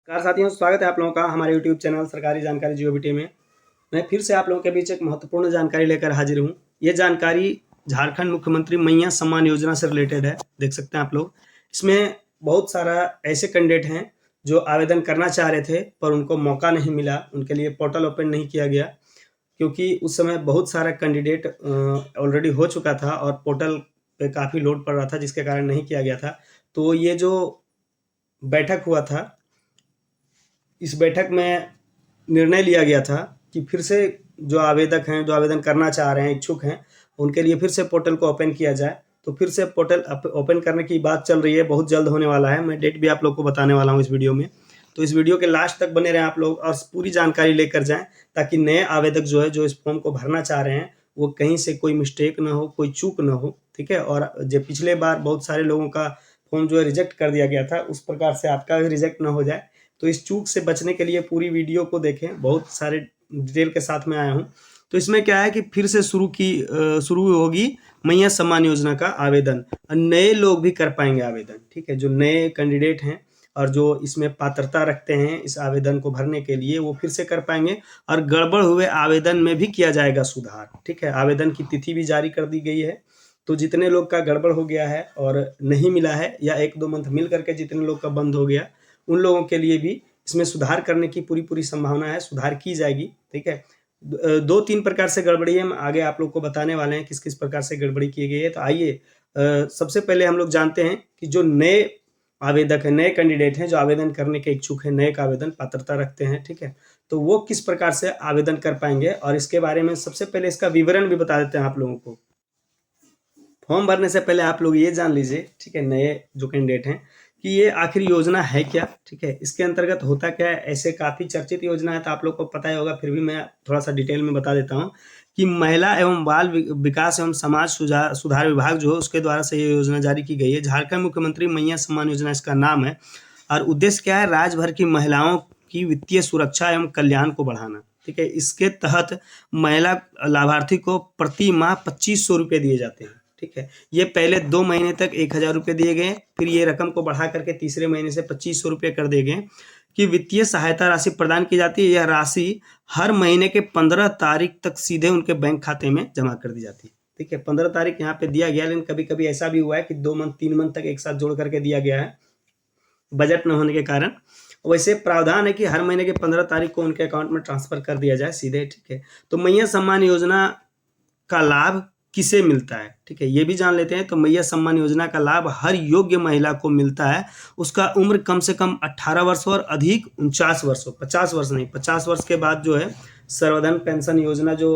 नमस्कार साथियों, स्वागत है आप लोगों का हमारे यूट्यूब चैनल सरकारी जानकारी जीओबीटी में। मैं फिर से आप लोगों के बीच एक महत्वपूर्ण जानकारी लेकर हाजिर हूँ। ये जानकारी झारखंड मुख्यमंत्री मैया सम्मान योजना से रिलेटेड है। देख सकते हैं आप लोग। इसमें बहुत सारा ऐसे कैंडिडेट हैं जो आवेदन करना चाह रहे थे पर उनको मौका नहीं मिला, उनके लिए पोर्टल ओपन नहीं किया गया क्योंकि उस समय बहुत सारा कैंडिडेट ऑलरेडी हो चुका था और पोर्टल पे काफ़ी लोड पड़ रहा था, जिसके कारण नहीं किया गया था। तो ये जो बैठक हुआ था, इस बैठक में निर्णय लिया गया था कि फिर से जो आवेदक हैं, जो आवेदन करना चाह रहे हैं, इच्छुक हैं, उनके लिए फिर से पोर्टल को ओपन किया जाए। तो फिर से पोर्टल ओपन करने की बात चल रही है, बहुत जल्द होने वाला है। मैं डेट भी आप लोग को बताने वाला हूँ इस वीडियो में। तो इस वीडियो के लास्ट तक बने रहें आप लोग और पूरी जानकारी लेकर जाएँ, ताकि नए आवेदक जो है, जो इस फॉर्म को भरना चाह रहे हैं, वो कहीं से कोई मिस्टेक ना हो, कोई चूक ना हो, ठीक है? और जो पिछले बार बहुत सारे लोगों का फॉर्म जो है रिजेक्ट कर दिया गया था, उस प्रकार से आपका भी रिजेक्ट ना हो जाए। तो इस चूक से बचने के लिए पूरी वीडियो को देखें, बहुत सारे डिटेल के साथ में आया हूँ। तो इसमें क्या है कि फिर से शुरू होगी मैया सम्मान योजना का आवेदन और नए लोग भी कर पाएंगे आवेदन, ठीक है? जो नए कैंडिडेट हैं और जो इसमें पात्रता रखते हैं इस आवेदन को भरने के लिए, वो फिर से कर पाएंगे और गड़बड़ हुए आवेदन में भी किया जाएगा सुधार, ठीक है? आवेदन की तिथि भी जारी कर दी गई है। तो जितने लोग का गड़बड़ हो गया है और नहीं मिला है या 1-2 मंथ मिल करके जितने लोग का बंद हो गया, उन लोगों के लिए भी इसमें सुधार करने की पूरी संभावना है, सुधार की जाएगी, ठीक है? 2-3 प्रकार से गड़बड़ी है, हम आगे आप लोग को बताने वाले हैं किस-किस प्रकार से गड़बड़ी की गई है। तो आइए सबसे पहले हम लोग जानते हैं कि जो नए आवेदक हैं, नए कैंडिडेट हैं, जो आवेदन करने के इच्छुक हैं, नए का आवेदन पात्रता रखते हैं, ठीक है? तो वो किस प्रकार से आवेदन कर पाएँगे और इसके बारे में सबसे पहले इसका विवरण भी बता देते हैं आप लोगों को। फॉर्म भरने से पहले आप लोग ये जान लीजिए, ठीक है, नए जो कैंडिडेट हैं, कि ये आखिर योजना है क्या, ठीक है? इसके अंतर्गत होता क्या है? ऐसे काफ़ी चर्चित योजना है तो आप लोग को पता ही होगा, फिर भी मैं थोड़ा-सा डिटेल में बता देता हूँ कि महिला एवं बाल विकास एवं समाज सुधार विभाग जो है उसके द्वारा से ये योजना जारी की गई है। झारखंड मुख्यमंत्री मैया सम्मान योजना इसका नाम है और उद्देश्य क्या है? राज्य भर की महिलाओं की वित्तीय सुरक्षा एवं कल्याण को बढ़ाना, ठीक है? इसके तहत महिला लाभार्थी को प्रति माह 2500 रुपये दिए जाते हैं, ठीक है? ये पहले 2 महीने तक 1000 रुपये दिए गए, फिर ये रकम को बढ़ा करके तीसरे महीने से 2500 रुपये कर दिए गए कि वित्तीय सहायता राशि प्रदान की जाती है। यह राशि हर महीने के 15 तारीख तक सीधे उनके बैंक खाते में जमा कर दी जाती है, ठीक है? 15 तारीख यहाँ पे दिया गया, लेकिन कभी-कभी ऐसा भी हुआ है कि 2 मंथ 3 मंथ तक एक साथ जोड़ करके दिया गया है, बजट न होने के कारण। वैसे प्रावधान है कि हर महीने के 15 तारीख को उनके अकाउंट में ट्रांसफ़र कर दिया जाए सीधे, ठीक है? तो मैया सम्मान योजना का लाभ किसे मिलता है, ठीक है? ये भी जान लेते हैं। तो मैया सम्मान योजना का लाभ हर योग्य महिला को मिलता है। उसका उम्र कम से कम 18 वर्ष और अधिक 49 वर्ष हो, 50 वर्ष नहीं, 50 वर्ष के बाद जो है सर्वधन पेंशन योजना, जो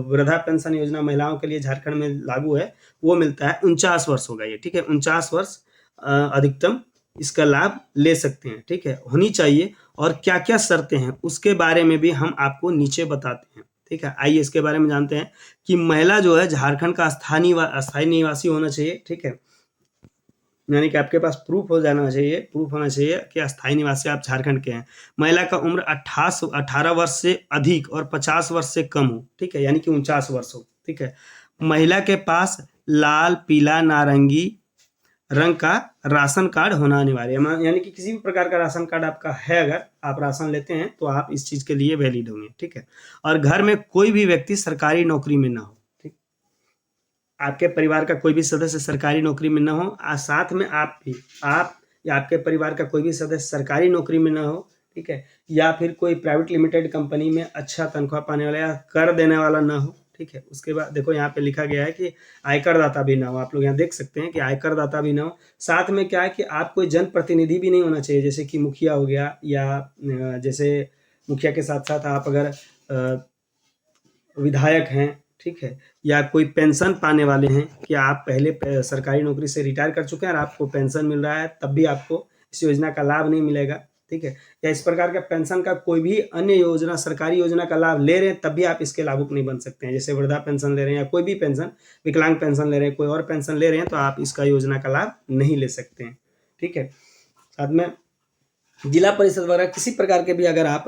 वृद्धा पेंशन योजना महिलाओं के लिए झारखंड में लागू है, वो मिलता है। 49 वर्ष होगा ये, ठीक है? 49 वर्ष अधिकतम इसका लाभ ले सकते हैं, ठीक है? होनी चाहिए और क्या-क्या शर्तें हैं उसके बारे में भी हम आपको नीचे बताते हैं, ठीक है? आइए इसके बारे में जानते हैं कि महिला जो है झारखंड का अस्थायी निवासी होना चाहिए, ठीक है? यानी कि आपके पास प्रूफ होना चाहिए कि अस्थायी निवासी आप झारखंड के हैं। महिला का उम्र 18 वर्ष से अधिक और 50 वर्ष से कम हो, ठीक है? यानी कि 49 वर्ष हो, ठीक है? महिला के पास लाल, पीला, नारंगी रंग का राशन कार्ड होना अनिवार्य है। यानी कि किसी भी प्रकार का राशन कार्ड आपका है, अगर आप राशन लेते हैं तो आप इस चीज़ के लिए वैलिड होंगे, ठीक है? और घर में कोई भी व्यक्ति सरकारी नौकरी में ना हो, ठीक? आपके परिवार का कोई भी सदस्य सरकारी नौकरी में ना हो, साथ में आप या आपके परिवार का कोई भी सदस्य सरकारी नौकरी में ना हो, ठीक है? या फिर कोई प्राइवेट लिमिटेड कंपनी में अच्छा तनख्वाह पाने वाला या कर देने वाला ना हो, ठीक है? उसके बाद देखो यहाँ पे लिखा गया है कि आयकर दाता भी ना हो। आप लोग यहाँ देख सकते हैं कि आयकर दाता भी ना हो। साथ में क्या है कि आप कोई जनप्रतिनिधि भी नहीं होना चाहिए, जैसे कि मुखिया हो गया या जैसे मुखिया के साथ-साथ आप अगर विधायक हैं, ठीक है? या कोई पेंशन पाने वाले हैं कि आप पहले सरकारी नौकरी से रिटायर कर चुके हैं और आपको पेंशन मिल रहा है, तब भी आपको इस योजना का लाभ नहीं मिलेगा, ठीक है? या इस प्रकार का पेंशन का कोई भी अन्य योजना, सरकारी योजना का लाभ ले रहे हैं, तब भी आप इसके लाभुक नहीं बन सकते हैं। जैसे वृद्धा पेंशन ले रहे हैं या कोई भी पेंशन, विकलांग पेंशन ले रहे हैं, कोई और पेंशन ले रहे हैं, तो आप इसका योजना का लाभ नहीं ले सकते हैं, ठीक है? साथ में जिला परिषद वगैरह किसी प्रकार के भी अगर आप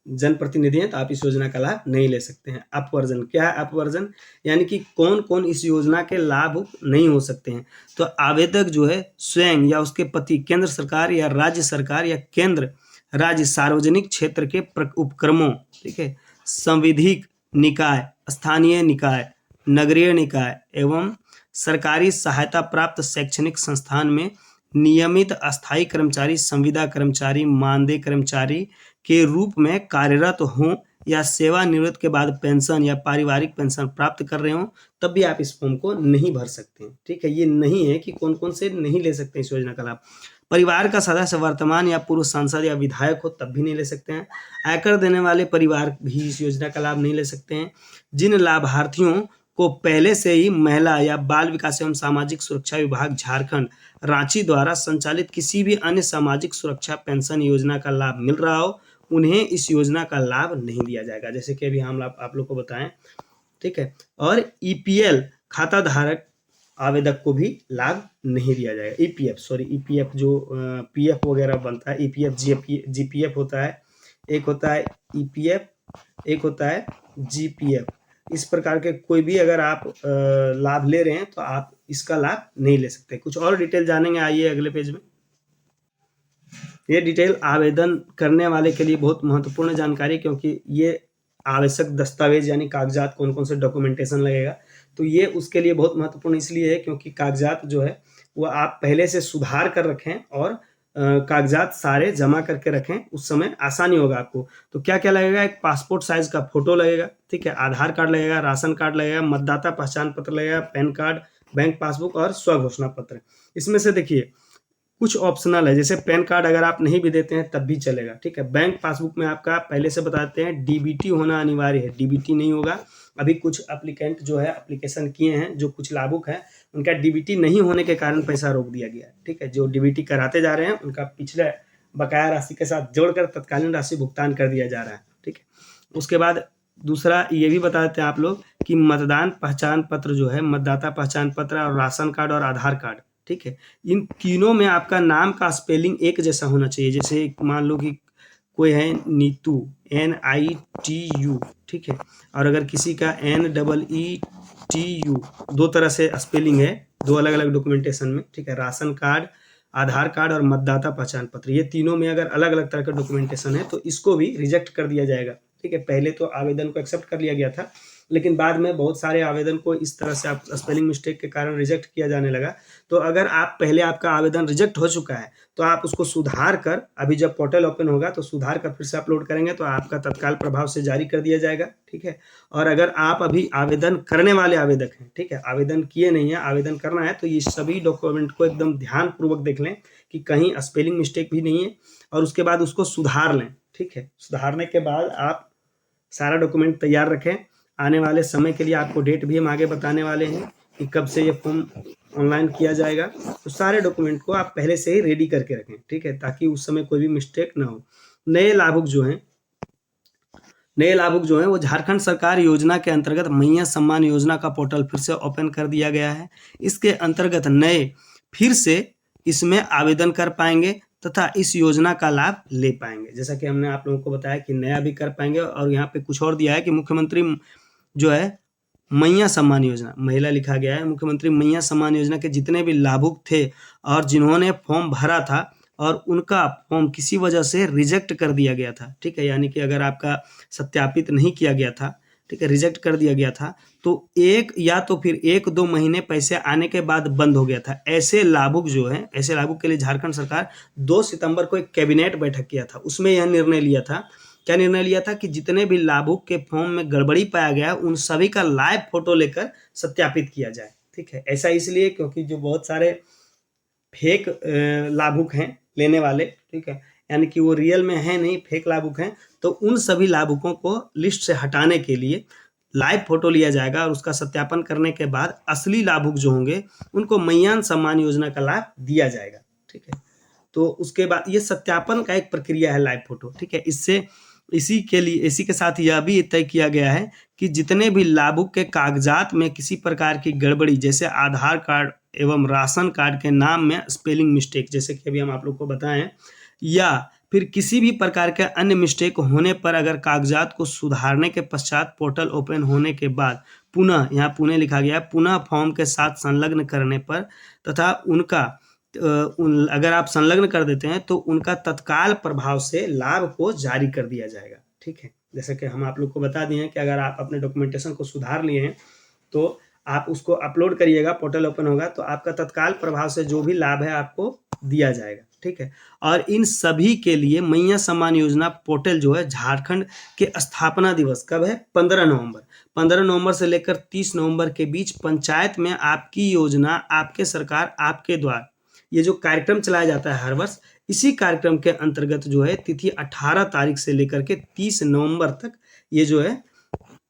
जनप्रतिनिधि हैं तो आप इस योजना का लाभ नहीं ले सकते हैं। अपवर्जन क्या है? अपवर्जन यानी कि कौन-कौन इस योजना के लाभुक नहीं हो सकते हैं। तो आवेदक जो है स्वयं या उसके पति केंद्र सरकार या राज्य सरकार या केंद्र राज्य सार्वजनिक क्षेत्र के उपक्रमों, ठीक है, संविधिक निकाय, स्थानीय निकाय, नगरीय निकाय एवं सरकारी सहायता प्राप्त शैक्षणिक संस्थान में नियमित अस्थायी कर्मचारी, संविदा कर्मचारी, मानदेय कर्मचारी के रूप में कार्यरत हों या सेवानिवृत्त के बाद पेंशन या पारिवारिक पेंशन प्राप्त कर रहे हों, तब भी आप इस फॉर्म को नहीं भर सकते हैं। ठीक है, ये नहीं है कि कौन कौन से नहीं ले सकते इस योजना का लाभ। परिवार का सदस्य वर्तमान या पूर्व सांसद या विधायक हो तब भी नहीं ले सकते हैं। आयकर देने वाले परिवार भी इस योजना का लाभ नहीं ले सकते हैं। जिन लाभार्थियों को पहले से ही महिला या बाल विकास एवं सामाजिक सुरक्षा विभाग झारखंड रांची द्वारा संचालित किसी भी अन्य सामाजिक सुरक्षा पेंशन योजना का लाभ मिल रहा हो, उन्हें इस योजना का लाभ नहीं दिया जाएगा, जैसे कि अभी हम आप लोग को बताएं। ठीक है, और ईपीएल खाता धारक आवेदक को भी लाभ नहीं दिया जाएगा। ईपीएफ जो पीएफ वगैरह बनता है, ईपीएफ जीपीएफ होता है, एक होता है ईपीएफ, एक होता है जीपीएफ। इस प्रकार के कोई भी अगर आप लाभ ले रहे हैं तो आप इसका लाभ नहीं ले सकते। कुछ और डिटेल जानेंगे, आइए अगले पेज में। ये डिटेल आवेदन करने वाले के लिए बहुत महत्वपूर्ण जानकारी, क्योंकि ये आवश्यक दस्तावेज यानी कागजात, कौन कौन से डॉक्यूमेंटेशन लगेगा, तो ये उसके लिए बहुत महत्वपूर्ण इसलिए है क्योंकि कागजात जो है वो आप पहले से सुधार कर रखें और कागजात सारे जमा करके रखें, उस समय आसानी होगा आपको। तो क्या क्या लगेगा, एक पासपोर्ट साइज का फोटो लगेगा, ठीक है, आधार कार्ड लगेगा, राशन कार्ड लगेगा, मतदाता पहचान पत्र लगेगा, पैन कार्ड, बैंक पासबुक और स्वघोषणा पत्र। इसमें से देखिए कुछ ऑप्शनल है, जैसे पैन कार्ड अगर आप नहीं भी देते हैं तब भी चलेगा। ठीक है, बैंक पासबुक में आपका पहले से बताते हैं डीबीटी होना अनिवार्य है, डीबीटी नहीं होगा। अभी कुछ एप्लीकेंट जो है एप्लीकेशन किए हैं, जो कुछ लाभुक हैं, उनका डीबीटी नहीं होने के कारण पैसा रोक दिया गया है। ठीक है, जो डीबीटी कराते जा रहे हैं उनका पिछले बकाया राशि के साथ जोड़कर तत्कालीन राशि भुगतान कर दिया जा रहा है। ठीक है, उसके बाद दूसरा ये भी बता देते हैं आप लोग कि मतदान पहचान पत्र जो है, मतदाता पहचान पत्र और राशन कार्ड और आधार कार्ड, ठीक है, इन तीनों में आपका नाम का स्पेलिंग एक जैसा होना चाहिए। जैसे मान लो कि कोई है नीतू, NITU, ठीक है, और अगर किसी का NEETU, दो तरह से स्पेलिंग है, दो अलग अलग डॉक्यूमेंटेशन में। ठीक है, राशन कार्ड, आधार कार्ड और मतदाता पहचान पत्र, ये तीनों में अगर अलग अलग तरह का डॉक्यूमेंटेशन है तो इसको भी रिजेक्ट कर दिया जाएगा। ठीक है, पहले तो आवेदन को एक्सेप्ट कर लिया गया था, लेकिन बाद में बहुत सारे आवेदन को इस तरह से आप स्पेलिंग मिस्टेक के कारण रिजेक्ट किया जाने लगा। तो अगर आप पहले आपका आवेदन रिजेक्ट हो चुका है तो आप उसको सुधार कर, अभी जब पोर्टल ओपन होगा तो सुधार कर फिर से अपलोड करेंगे तो आपका तत्काल प्रभाव से जारी कर दिया जाएगा। ठीक है, और अगर आप अभी आवेदन करने वाले आवेदक हैं, ठीक है, आवेदन किए नहीं है, आवेदन करना है, तो ये सभी डॉक्यूमेंट को एकदम ध्यानपूर्वक देख लें कि कहीं स्पेलिंग मिस्टेक भी नहीं है, और उसके बाद उसको सुधार लें। ठीक है, सुधारने के बाद आप सारा डॉक्यूमेंट तैयार रखें। आने वाले समय के लिए आपको डेट भी हम आगे बताने वाले हैं कि कब से ये फॉर्म ऑनलाइन किया जाएगा, तो सारे डॉक्यूमेंट को आप पहले से ही रेडी करके रखें। ठीक है, ताकि उस समय कोई भी मिस्टेक ना हो। नए लाभुक जो हैं वो झारखंड सरकार योजना के अंतर्गत मैया सम्मान योजना का पोर्टल फिर से ओपन कर दिया गया है। इसके अंतर्गत नए फिर से इसमें आवेदन कर पाएंगे तथा इस योजना का लाभ ले पाएंगे। जैसा कि हमने आप लोगों को बताया कि नया भी कर पाएंगे, और यहाँ पे कुछ और दिया है कि मुख्यमंत्री जो है मैया सम्मान योजना, महिला लिखा गया है, मुख्यमंत्री मैया सम्मान योजना के जितने भी लाभुक थे और जिन्होंने फॉर्म भरा था और उनका फॉर्म किसी वजह से रिजेक्ट कर दिया गया था। ठीक है, यानी कि अगर आपका सत्यापित नहीं किया गया था, ठीक है, रिजेक्ट कर दिया गया था, तो एक या तो फिर 1-2 महीने पैसे आने के बाद बंद हो गया था। ऐसे लाभुक जो हैं, ऐसे लाभुक के लिए झारखंड सरकार 2 सितंबर को एक कैबिनेट बैठक किया था। उसमें यह निर्णय लिया था, क्या निर्णय लिया था कि जितने भी लाभुक के फॉर्म में गड़बड़ी पाया गया उन सभी का लाइव फोटो लेकर सत्यापित किया जाए। ठीक है, ऐसा इसलिए क्योंकि जो बहुत सारे फेक लाभुक हैं लेने वाले, ठीक है, यानी कि वो रियल में है नहीं, फेक लाभुक हैं, तो उन सभी लाभुकों को लिस्ट से हटाने के लिए लाइव फोटो लिया जाएगा और उसका सत्यापन करने के बाद असली लाभुक जो होंगे उनको मैया सम्मान योजना का लाभ दिया जाएगा। ठीक है, तो उसके बाद ये सत्यापन का एक प्रक्रिया है लाइव फोटो। ठीक है, इसी के साथ यह भी तय किया गया है कि जितने भी लाभुक के कागजात में किसी प्रकार की गड़बड़ी, जैसे आधार कार्ड एवं राशन कार्ड के नाम में स्पेलिंग मिस्टेक, जैसे कि अभी हम आप लोग को बताएं, या फिर किसी भी प्रकार के अन्य मिस्टेक होने पर अगर कागजात को सुधारने के पश्चात पोर्टल ओपन होने के बाद पुनः, यहाँ पुनः लिखा गया, पुनः फॉर्म के साथ संलग्न करने पर तथा उनका अगर आप संलग्न कर देते हैं तो उनका तत्काल प्रभाव से लाभ को जारी कर दिया जाएगा। ठीक है, जैसे कि हम आप लोग को बता दिए हैं कि अगर आप अपने डॉक्यूमेंटेशन को सुधार लिए हैं तो आप उसको अपलोड करिएगा, पोर्टल ओपन होगा तो आपका तत्काल प्रभाव से जो भी लाभ है आपको दिया जाएगा। ठीक है, और इन सभी के लिए मैया सम्मान योजना पोर्टल जो है झारखंड के स्थापना दिवस कब है? 15 नवंबर। 15 नवंबर से लेकर 30 नवंबर के बीच पंचायत में आपकी योजना, आपके सरकार, आपके द्वार, ये जो कार्यक्रम चलाया जाता है हर वर्ष, इसी कार्यक्रम के अंतर्गत जो है तिथि 18 तारीख से लेकर के 30 नवंबर तक ये जो है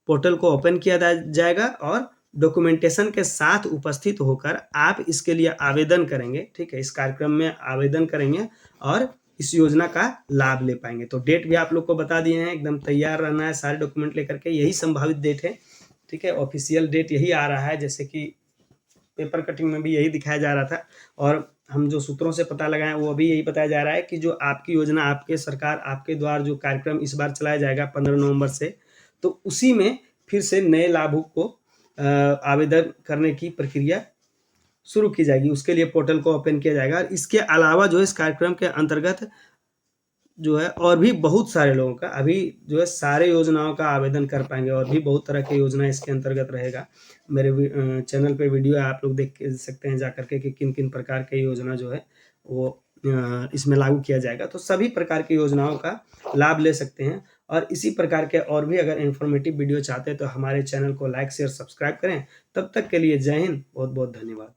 पोर्टल को ओपन किया जाएगा और डॉक्यूमेंटेशन के साथ उपस्थित होकर आप इसके लिए आवेदन करेंगे। ठीक है, इस कार्यक्रम में आवेदन करेंगे और इस योजना का लाभ ले पाएंगे। तो डेट भी आप लोग को बता दिए हैं, एकदम तैयार रहना है सारे डॉक्यूमेंट लेकर के, यही संभावित डेट है। ठीक है, ऑफिशियल डेट यही आ रहा है, जैसे कि पेपर कटिंग में भी यही दिखाया जा रहा था और हम जो सूत्रों से पता लगाए वो अभी यही बताया जा रहा है कि जो आपकी योजना, आपके सरकार, आपके द्वार जो कार्यक्रम इस बार चलाया जाएगा 15 नवंबर से, तो उसी में फिर से नए लाभुक को आवेदन करने की प्रक्रिया शुरू की जाएगी। उसके लिए पोर्टल को ओपन किया जाएगा और इसके अलावा जो है इस कार्यक्रम के अंतर्गत जो है और भी बहुत सारे लोगों का अभी जो है सारे योजनाओं का आवेदन कर पाएंगे और भी बहुत तरह की योजना इसके अंतर्गत रहेगा। मेरे चैनल पे वीडियो है, आप लोग देख सकते हैं जा करके कि किन किन प्रकार की योजना जो है वो इसमें लागू किया जाएगा। तो सभी प्रकार की योजनाओं का लाभ ले सकते हैं और इसी प्रकार के और भी अगर इन्फॉर्मेटिव वीडियो चाहते हैं तो हमारे चैनल को लाइक, शेयर, सब्सक्राइब करें। तब तक के लिए जय हिंद, बहुत बहुत धन्यवाद।